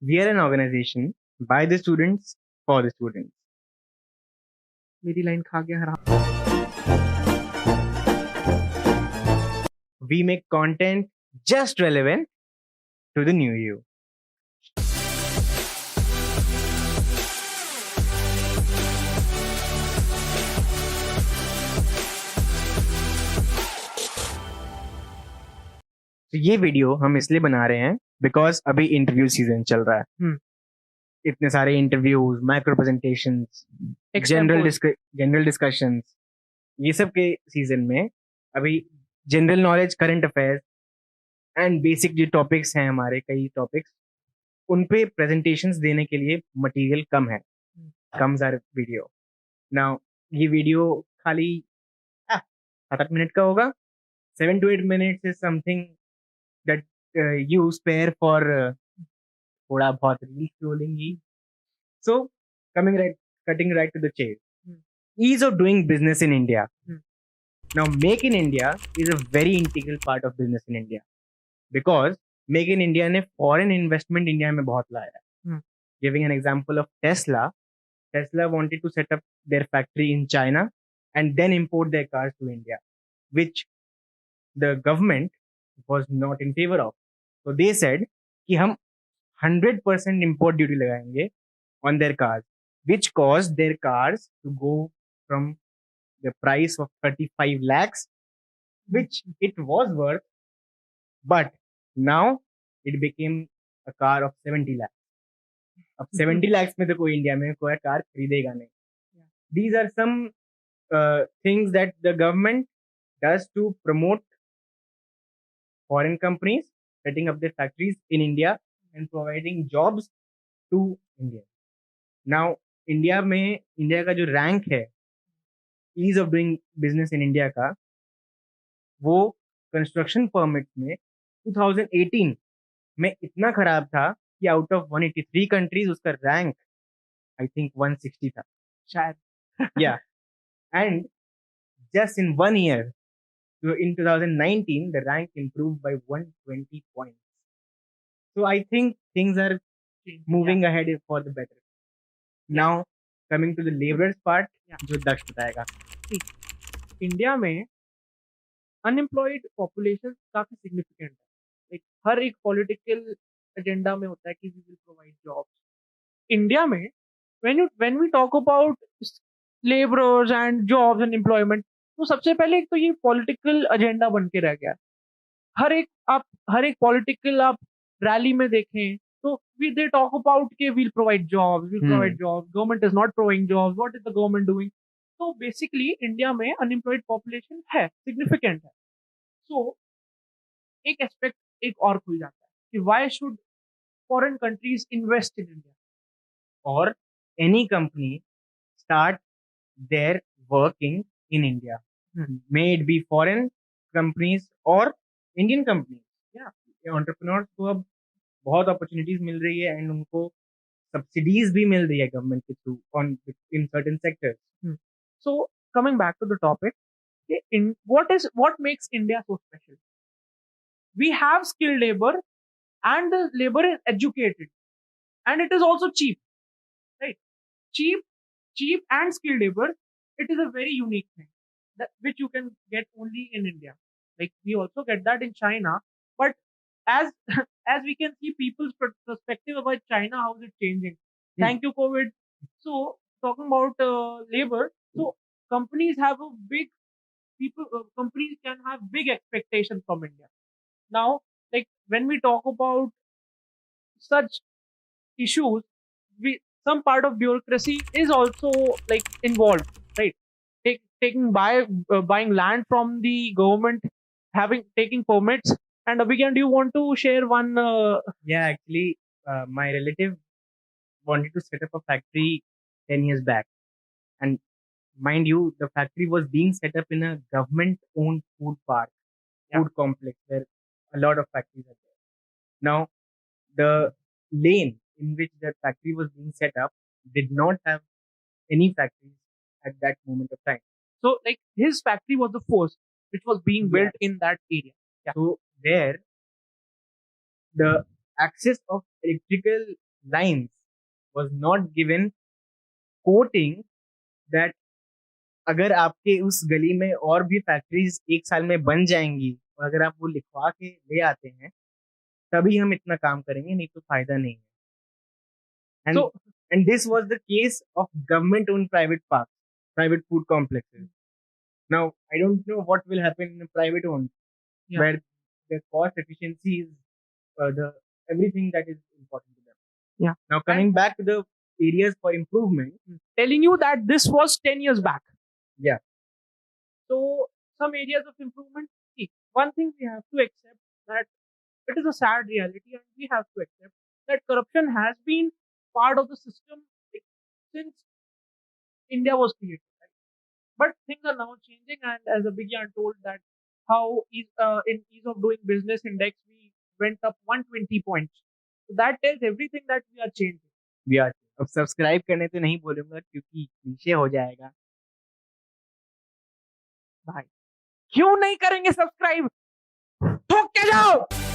We are an organization by the students for the students. मेरी line खा गया हराम. We make content just relevant to the new you. तो ये video हम इसलिए बना रहे हैं बिकॉज अभी इंटरव्यू सीजन चल रहा है. इतने सारे interviews, micro presentations, general discussions, ये सब के सीजन में अभी general knowledge, current affairs and basic जो टॉपिक्स हैं, हमारे कई टॉपिक्स, उन पे प्रेजेंटेशंस देने के लिए मटेरियल कम है. Comes our video now. ये वीडियो खाली 7-8 मिनट का होगा. 7 to 8 minutes is something that you spare for थोड़ा बहुत reel scrolling he. So cutting right to the chase. Ease of doing business in India. Now, Make in India is a very integral part of business in India because Make in India ने foreign investment India में बहुत लाया है. Giving an example of Tesla wanted to set up their factory in China and then import their cars to India, which the government was not in favor of. So they said कि हम 100% import duty लगाएंगे on their cars, which caused their cars to go from the price of 35 lakhs, which it was worth, but now it became a car of 70 lakhs. अब 70 lakhs में तो कोई India में कोई car खरीदेगा नहीं. These are some things that the government does to promote foreign companies setting up their factories in India and providing jobs to India. Now, India का जो रैंक है ease of doing business in India का, वो construction permit में 2018 में इतना खराब था कि आउट ऑफ 183 कंट्रीज उसका रैंक आई थिंक 160 था शायद. या and just in 1 year, in 2019 the rank improved by 120 points. So I think things are moving ahead for the better. Now coming to the laborers part, जो दक्ष बताएगा. India में unemployed population काफी significant है. Like हर एक political agenda में होता है कि we will provide jobs. India में when we talk about labourers and jobs and employment, तो सबसे पहले एक तो ये पॉलिटिकल एजेंडा बन के रह गया. हर एक पॉलिटिकल आप रैली में देखें तो they talk about कि we'll provide jobs, government is not providing jobs, what is the government doing? तो बेसिकली इंडिया में अनएम्प्लॉयड पॉपुलेशन है, सिग्निफिकेंट है. सो एक एस्पेक्ट एक और खुल जाता है कि why should foreign countries invest in India or any company start their working in India. May it be foreign companies or Indian companies. Entrepreneurs को अब बहुत अपॉर्चुनिटीज मिल रही है एंड उनको सब्सिडीज भी मिल रही है गवर्नमेंट के through on in certain sectors. So coming back to the topic, what makes India so special? We have skilled labor and the labor is educated and it is also cheap, right? Cheap and skilled labor, it is a very unique thing which you can get only in India. Like we also get that in China, but as as we can see people's perspective about China, how is it changing? Thank you COVID. So talking about labor, so companies can have big expectations from India. Now, like when we talk about such issues, some part of bureaucracy is also like involved, right? Buying land from the government, taking permits. And Abhigyan, do you want to share one? Yeah, actually, my relative wanted to set up a factory 10 years back. And mind you, the factory was being set up in a government-owned food park, food complex, where a lot of factories are there. Now, the lane in which the factory was being set up did not have any factories at that moment of time. So, like, his factory was the first which was being built in that area. So, there, the access of electrical lines was not given quoting that अगर आपके उस गली में और भी factories एक साल में बन जाएंगी और अगर आप वो लिखवा के ले आते हैं तभी हम इतना काम करेंगे, नहीं तो फायदा नहीं है. And So and this was the case of government owned private parks, private food complexes. Now I don't know what will happen in a private owned, yeah. where the cost efficiency is the everything that is important to them. Yeah. Now coming back to the areas for improvement, telling you that this was 10 years back. Yeah. So some areas of improvement. See, one thing we have to accept that it is a sad reality, and we have to accept that corruption has been part of the system since India was created. Right? But things are now changing, and as Abhigyan told that how in ease of doing business index we went up 120 points. So that tells everything that we are changing. we are. अब subscribe करने तो नहीं बोलूंगा क्योंकि नीचे हो जाएगा. भाई क्यों नहीं करेंगे सब्सक्राइब? ठोक के जाओ.